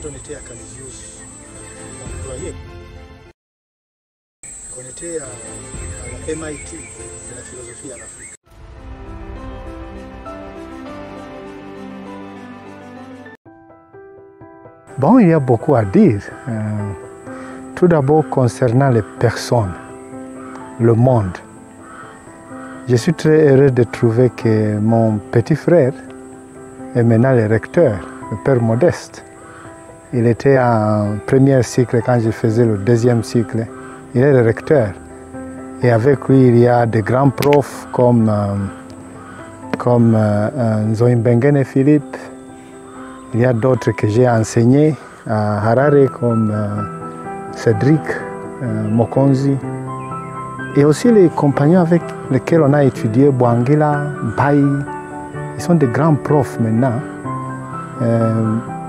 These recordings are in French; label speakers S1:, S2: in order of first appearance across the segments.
S1: on était à Canisius, on employait. On était à la MIT de la philosophie en Afrique. Bon, il y a beaucoup à dire. Tout d'abord concernant les personnes, le monde. Je suis très heureux de trouver que mon petit frère est maintenant le recteur, le père Modeste. Il était en premier cycle quand je faisais le deuxième cycle. Il est le recteur. Et avec lui, il y a des grands profs comme Nzoï Mbengene Philippe. Il y a d'autres que j'ai enseignés à Harare comme Cédric Mokonzi. Et aussi les compagnons avec lesquels on a étudié, Bouangila, Baï. Ils sont des grands profs maintenant.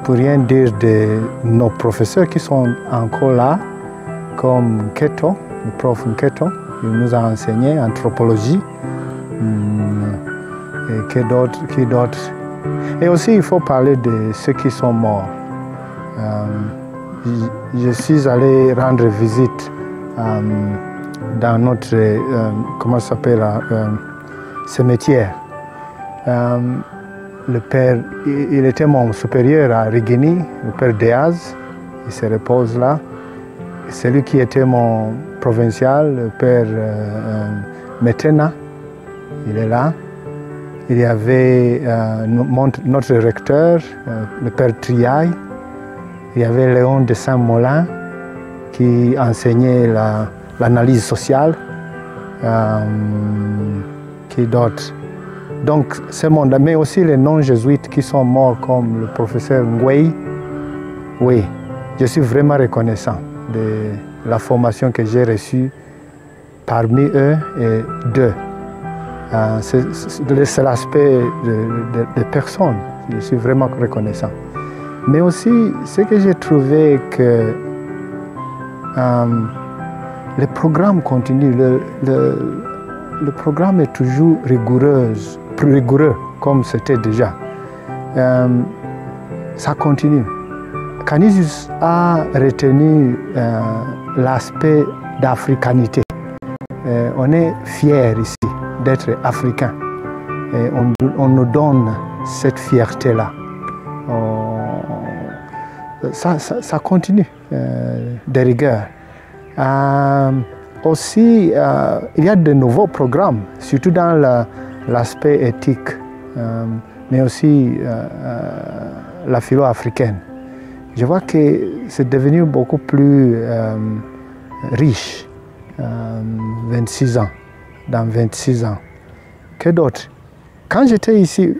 S1: Pour rien dire de nos professeurs qui sont encore là, comme Keto, le prof Keto, il nous a enseigné anthropologie. Et qui d'autres. Et aussi, il faut parler de ceux qui sont morts. Je suis allé rendre visite dans notre, comment ça s'appelle, cimetière. Le père, il était mon supérieur à Rigini, le père Deaz, il se repose là. Celui qui était mon provincial, le père Metena, il est là. Il y avait notre recteur, le père Triaille. Il y avait Léon de Saint-Molin qui enseignait l'analyse sociale. Qui d'autre? Donc, ce monde, mais aussi les non-jésuites qui sont morts comme le professeur Ngwei. Oui, je suis vraiment reconnaissant de la formation que j'ai reçue parmi eux et d'eux. C'est l'aspect des personnes, je suis vraiment reconnaissant. Mais aussi, ce que j'ai trouvé que le programme continue, le programme est toujours rigoureux comme c'était déjà. Ça continue. Canisius a retenu l'aspect d'africanité. On est fiers ici d'être africains. Et on nous donne cette fierté-là. Ça continue de rigueur. Aussi, il y a de nouveaux programmes, surtout dans l'aspect éthique, mais aussi la philo africaine. Je vois que c'est devenu beaucoup plus riche, 26 ans, dans 26 ans. Que d'autres? Quand j'étais ici,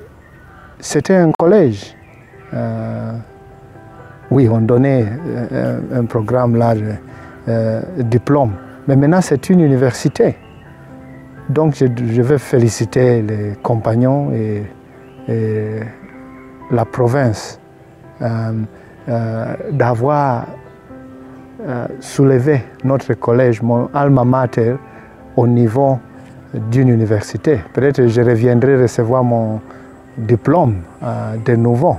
S1: c'était un collège. Oui, on donnait un programme là, diplôme. Mais maintenant, c'est une université. Donc, je veux féliciter les compagnons et la province d'avoir soulevé notre collège, mon alma mater, au niveau d'une université. Peut-être que je reviendrai recevoir mon diplôme de nouveau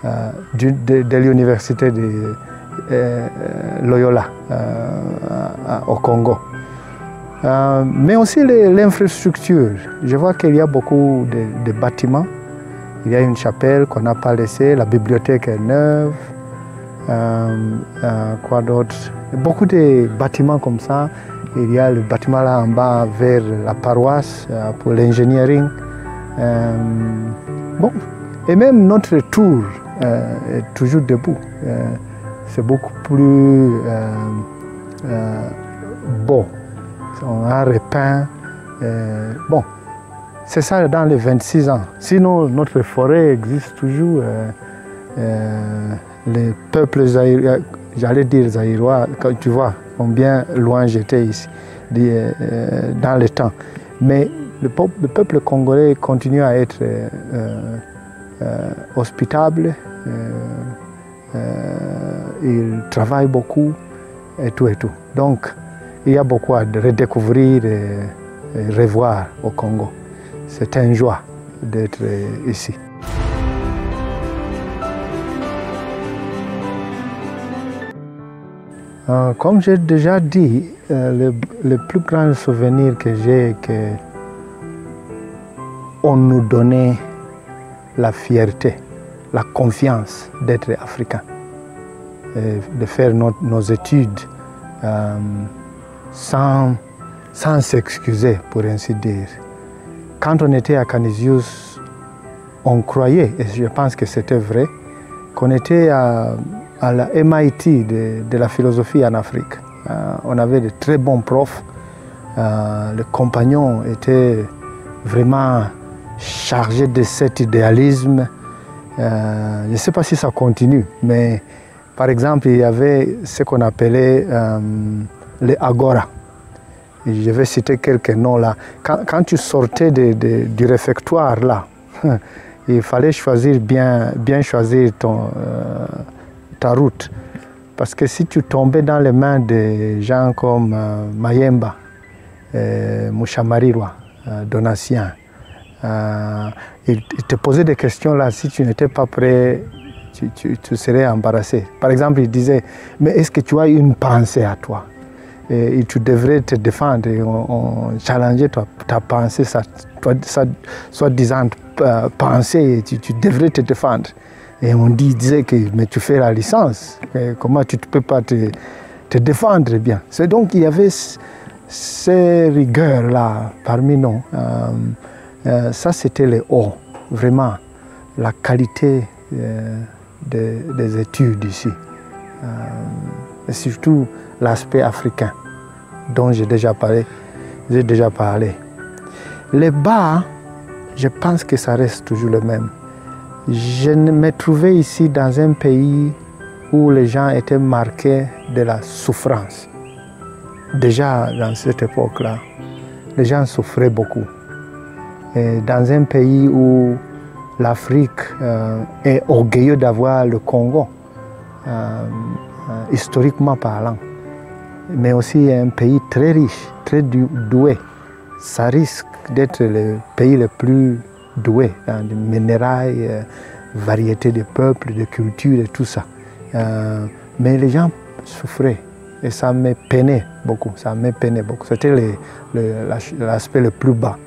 S1: de l'université de Loyola au Congo. Mais aussi l'infrastructure. Je vois qu'il y a beaucoup de bâtiments. Il y a une chapelle qu'on n'a pas laissée, la bibliothèque est neuve. Quoi d'autre? Beaucoup de bâtiments comme ça. Il y a le bâtiment là en bas vers la paroisse pour l'engineering. Bon. Et même notre tour est toujours debout. C'est beaucoup plus beau. On a repeint. Bon, c'est ça dans les 26 ans. Sinon, notre forêt existe toujours. Les peuples j'allais dire zaïrois, tu vois combien loin j'étais ici, dans le temps. Mais le peuple congolais continue à être hospitable. Il travaille beaucoup et tout et tout. Donc, il y a beaucoup à redécouvrir et revoir au Congo. C'est une joie d'être ici. Comme j'ai déjà dit, le plus grand souvenir que j'ai, que on nous donnait la fierté, la confiance d'être africain, de faire nos études sans s'excuser, pour ainsi dire. Quand on était à Canisius, on croyait, et je pense que c'était vrai, qu'on était à la MIT de la philosophie en Afrique. On avait de très bons profs. Les compagnons étaient vraiment chargés de cet idéalisme. Je ne sais pas si ça continue, mais par exemple, il y avait ce qu'on appelait les agora. Je vais citer quelques noms là. Quand tu sortais du réfectoire là, il fallait choisir bien choisir ta route. Parce que si tu tombais dans les mains de gens comme Mayemba, Mouchamarirwa, Donatien, ils te posaient des questions là, si tu n'étais pas prêt, tu serais embarrassé. Par exemple, il disait, mais est-ce que tu as une pensée à toi? Et tu devrais te défendre. On challengeait ta pensée, soi-disant pensée, tu devrais te défendre. Et on disait que mais tu fais la licence, comment tu ne peux pas te défendre bien. C'est donc il y avait ces rigueurs-là parmi nous. Ça, c'était le haut, vraiment, la qualité des études ici. Et surtout l'aspect africain dont j'ai déjà parlé. Les bas, je pense que ça reste toujours le même. Je me trouvais ici dans un pays où les gens étaient marqués de la souffrance. Déjà dans cette époque-là, les gens souffraient beaucoup. Et dans un pays où l'Afrique est orgueilleuse d'avoir le Congo, historiquement parlant, mais aussi un pays très riche, très doué. Ça risque d'être le pays le plus doué dans les minerais, variété de peuples, de cultures et tout ça. Mais les gens souffraient et ça me peinait beaucoup. C'était l'aspect le plus bas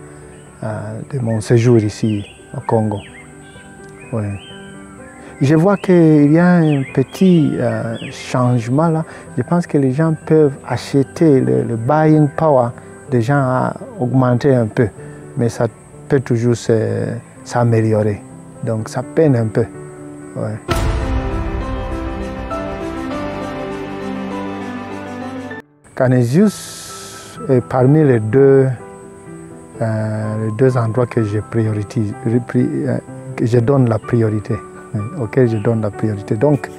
S1: de mon séjour ici au Congo. Ouais. Je vois qu'il y a un petit changement là. Je pense que les gens peuvent acheter, le buying power des gens a augmenté un peu, mais ça peut toujours s'améliorer. Donc ça peine un peu. Ouais. Canisius est parmi les deux endroits que je donne la priorité, auxquels je donne la priorité. Donc,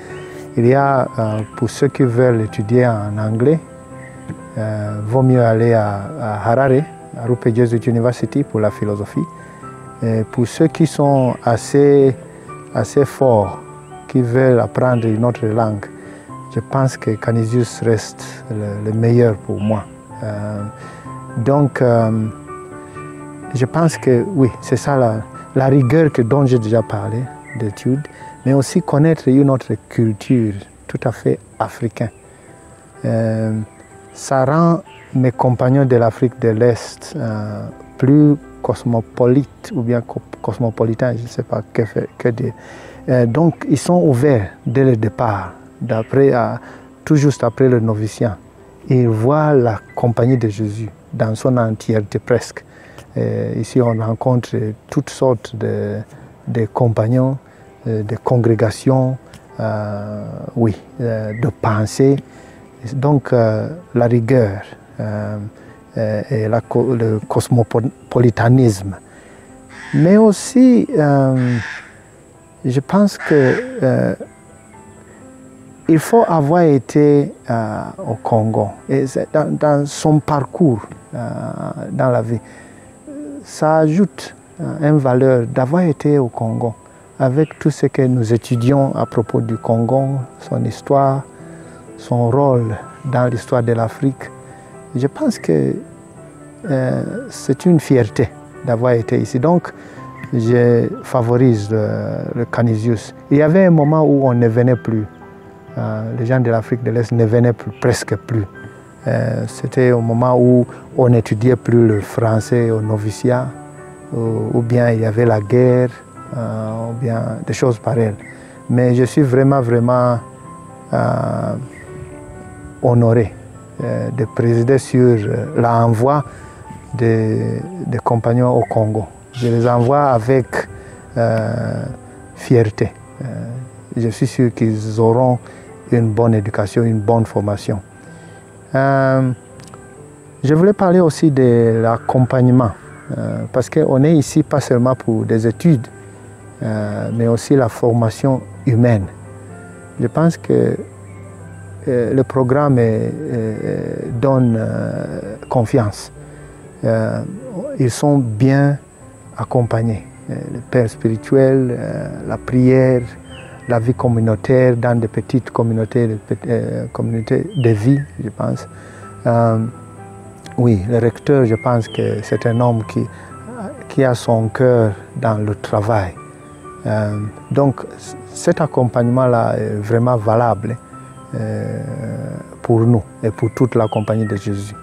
S1: il y a, pour ceux qui veulent étudier en anglais, vaut mieux aller à Harare, à Rupe Jesuit University pour la philosophie. Et pour ceux qui sont assez forts, qui veulent apprendre une autre langue, je pense que Canisius reste le meilleur pour moi. Donc, je pense que oui, c'est ça la rigueur dont j'ai déjà parlé d'études, mais aussi connaître une autre culture tout à fait africaine. Ça rend mes compagnons de l'Afrique de l'Est plus cosmopolites ou bien cosmopolitains, je ne sais pas que dire. Donc, ils sont ouverts dès le départ, tout juste après le noviciat. Ils voient la compagnie de Jésus dans son entièreté presque. Ici, on rencontre toutes sortes de compagnons, de congrégations, de pensées. Donc, la rigueur et le cosmopolitanisme. Mais aussi, je pense que il faut avoir été au Congo. Et dans son parcours dans la vie, ça ajoute une valeur d'avoir été au Congo, avec tout ce que nous étudions à propos du Congo, son histoire, son rôle dans l'histoire de l'Afrique. Je pense que c'est une fierté d'avoir été ici. Donc, je favorise le Canisius. Il y avait un moment où on ne venait plus. les gens de l'Afrique de l'Est ne venaient presque plus. C'était au moment où on n'étudiait plus le français au noviciat, ou bien il y avait la guerre, ou bien des choses pareilles. Mais je suis vraiment honoré de présider sur l'envoi des compagnons au Congo. Je les envoie avec fierté. Je suis sûr qu'ils auront une bonne éducation, une bonne formation. Je voulais parler aussi de l'accompagnement, parce qu'on est ici pas seulement pour des études, mais aussi la formation humaine. Je pense que le programme donne confiance. Ils sont bien accompagnés. Le père spirituel, la prière, la vie communautaire dans des petites communautés de vie, je pense. Oui, le recteur, je pense que c'est un homme qui a son cœur dans le travail. Donc cet accompagnement-là est vraiment valable pour nous et pour toute la compagnie de Jésus.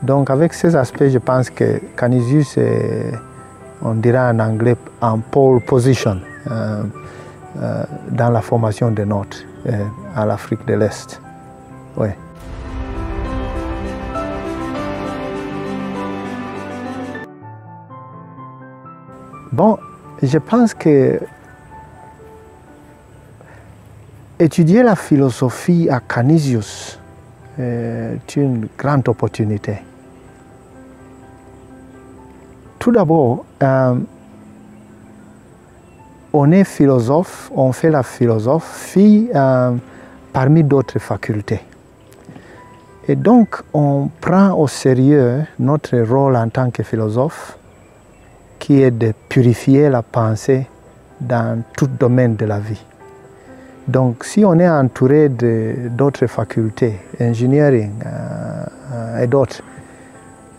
S1: Donc avec ces aspects, je pense que Canisius est, on dirait en anglais, en pole position dans la formation des nôtres à l'Afrique de l'Est. Oui. Bon, je pense que étudier la philosophie à Canisius est une grande opportunité. Tout d'abord, on est philosophe, on fait la philosophie parmi d'autres facultés. Et donc, on prend au sérieux notre rôle en tant que philosophe, qui est de purifier la pensée dans tout domaine de la vie. Donc, si on est entouré d'autres facultés, engineering et d'autres,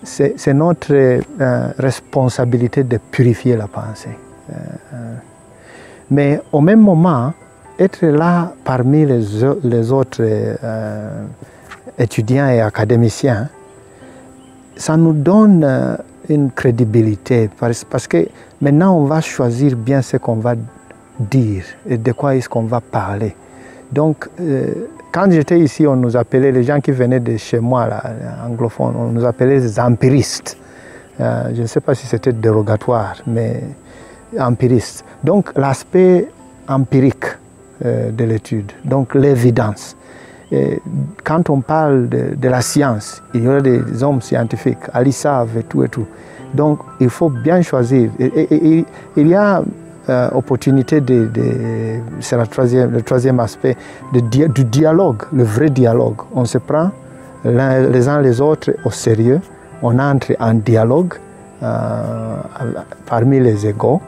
S1: c'est notre responsabilité de purifier la pensée. Mais au même moment, être là parmi les autres étudiants et académiciens, ça nous donne une crédibilité parce que maintenant on va choisir bien ce qu'on va dire et de quoi est-ce qu'on va parler. Donc, quand j'étais ici, on nous appelait, les gens qui venaient de chez moi, là, anglophones, on nous appelait les empiristes. Je ne sais pas si c'était dérogatoire, mais empiristes. Donc, l'aspect empirique de l'étude, donc l'évidence. Quand on parle de la science, il y aura des hommes scientifiques, à l'ISAV et tout et tout. Donc, il faut bien choisir. Il y a opportunité c'est le troisième aspect du dialogue, le vrai dialogue. On se prend les uns les autres au sérieux, on entre en dialogue parmi les égaux.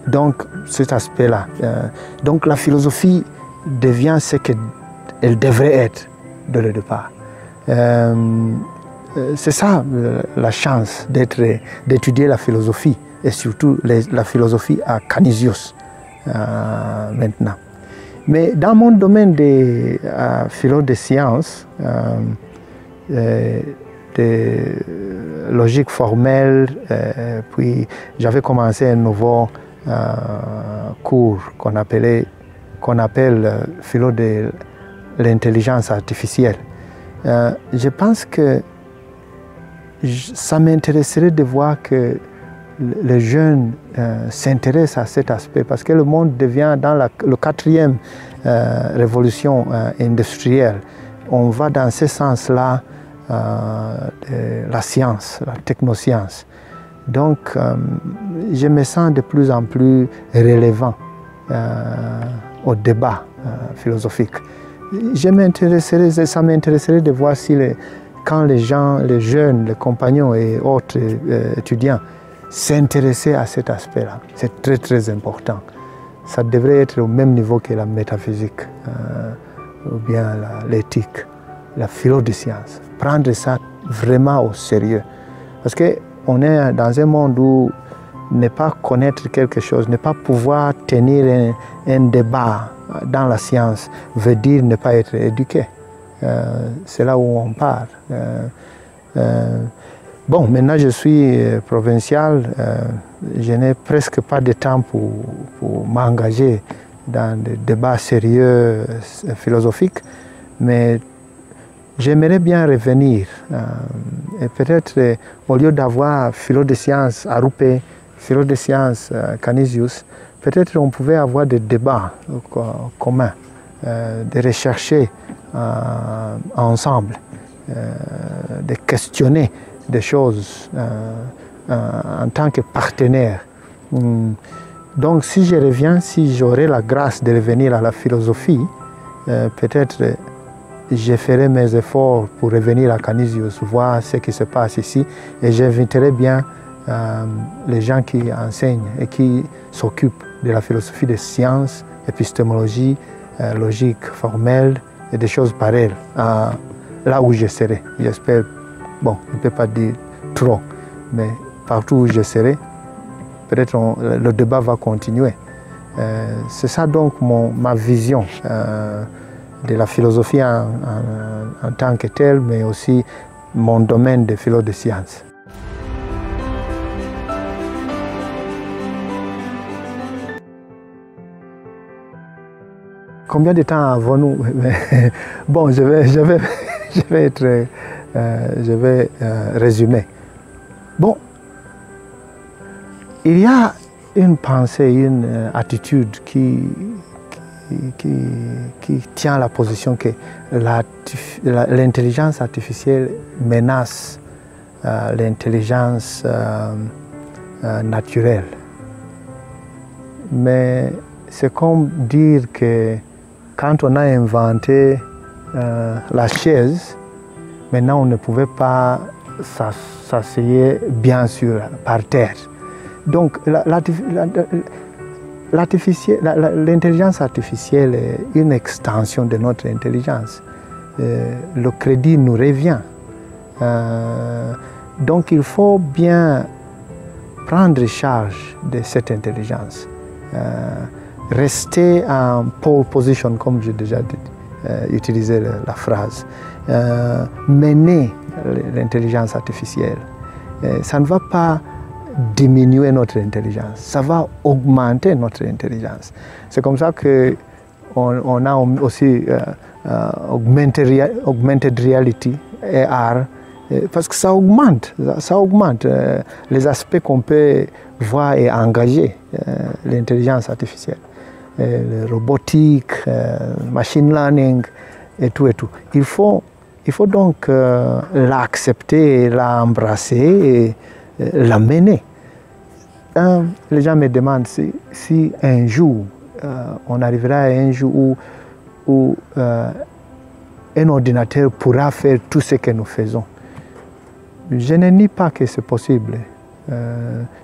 S1: Donc cet aspect-là. Donc la philosophie devient ce qu'elle devrait être dès le départ. C'est ça la chance d'étudier la philosophie, et surtout la philosophie à Canisius maintenant. Mais dans mon domaine de philo des sciences, de logique formelle, puis j'avais commencé un nouveau cours qu'on appelle philo de l'intelligence artificielle. Je pense que ça m'intéresserait de voir que les jeunes s'intéressent à cet aspect, parce que le monde devient dans la quatrième révolution industrielle. On va dans ce sens-là de la science, la technoscience. Donc, je me sens de plus en plus relevant au débat philosophique. Ça m'intéresserait de voir si quand les gens, les jeunes, les compagnons et autres étudiants s'intéresser à cet aspect-là. C'est très très important. Ça devrait être au même niveau que la métaphysique, ou bien l'éthique, la philo des sciences. Prendre ça vraiment au sérieux. Parce qu'on est dans un monde où ne pas connaître quelque chose, ne pas pouvoir tenir un débat dans la science veut dire ne pas être éduqué. C'est là où on part. Bon, maintenant je suis provincial, je n'ai presque pas de temps pour m'engager dans des débats sérieux philosophiques, mais j'aimerais bien revenir et peut-être au lieu d'avoir philo de sciences à Roupe, philo de sciences Canisius, peut-être on pouvait avoir des débats communs, de rechercher ensemble, de questionner des choses en tant que partenaire. Donc si je reviens, si j'aurais la grâce de revenir à la philosophie, peut-être je ferai mes efforts pour revenir à Canisius, voir ce qui se passe ici, et j'inviterai bien les gens qui enseignent et qui s'occupent de la philosophie des sciences, épistémologie, logique formelle et des choses pareilles, là où je serai. J'espère, bon, je ne peux pas dire trop, mais partout où je serai, peut-être le débat va continuer. C'est ça donc ma vision de la philosophie en tant que telle, mais aussi mon domaine de philo de sciences. Combien de temps avons-nous? Bon, je vais résumer. Bon, il y a une pensée, une attitude qui tient la position que l'intelligence artificielle menace l'intelligence naturelle. Mais c'est comme dire que quand on a inventé la chaise, maintenant on ne pouvait pas s'asseoir bien sûr par terre. Donc l'intelligence artificielle est une extension de notre intelligence. Le crédit nous revient. Donc il faut bien prendre charge de cette intelligence. Rester en pole position, comme j'ai déjà utilisé la phrase. Mener l'intelligence artificielle. Ça ne va pas diminuer notre intelligence, ça va augmenter notre intelligence. C'est comme ça qu'on a aussi augmented reality, AR, parce que ça augmente les aspects qu'on peut voir et engager l'intelligence artificielle, robotique, machine learning et tout et tout. Il faut donc l'accepter, l'embrasser et l'amener. Les gens me demandent si un jour on arrivera à un jour où un ordinateur pourra faire tout ce que nous faisons. Je ne nie pas que c'est possible.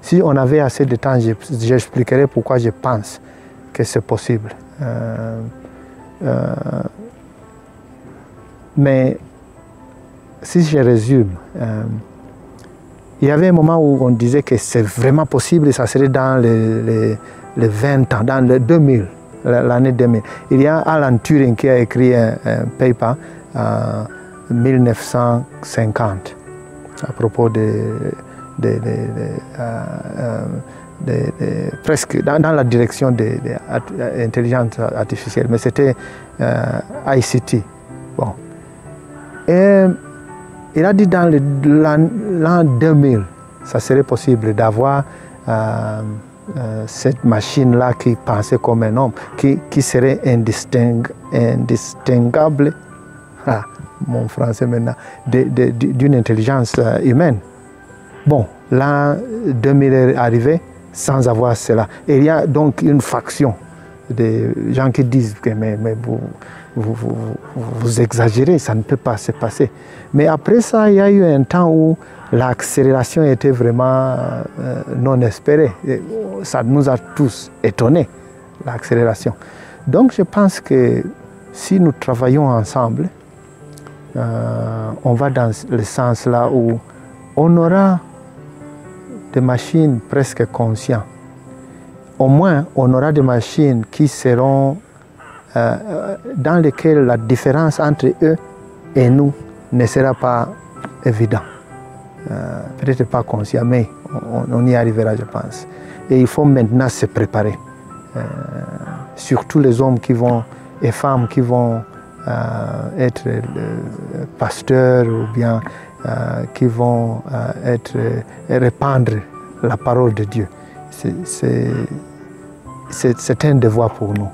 S1: Si on avait assez de temps, j'expliquerai pourquoi je pense que c'est possible. Mais si je résume, il y avait un moment où on disait que c'est vraiment possible et ça serait dans les 20 ans, dans le 2000, l'année 2000. Il y a Alan Turing qui a écrit un paper en 1950 à propos presque dans la direction de l'intelligence artificielle, mais c'était ICT. Bon. Et il a dit dans l'an 2000, ça serait possible d'avoir cette machine-là qui pensait comme un homme, qui serait indistinguable, mon français maintenant, d'une intelligence humaine. Bon, l'an 2000 est arrivé sans avoir cela. Et il y a donc une faction de gens qui disent que mais vous exagérez, ça ne peut pas se passer. Mais après ça, il y a eu un temps où l'accélération était vraiment non espérée. Et ça nous a tous étonnés, l'accélération. Donc je pense que si nous travaillons ensemble, on va dans le sens là où on aura des machines presque conscientes. Au moins, on aura des machines qui seront dans lesquels la différence entre eux et nous ne sera pas évidente. Peut-être pas conscient, mais on y arrivera, je pense. Et il faut maintenant se préparer. Surtout les hommes et femmes qui vont être pasteurs ou bien qui vont répandre la parole de Dieu. C'est un devoir pour nous.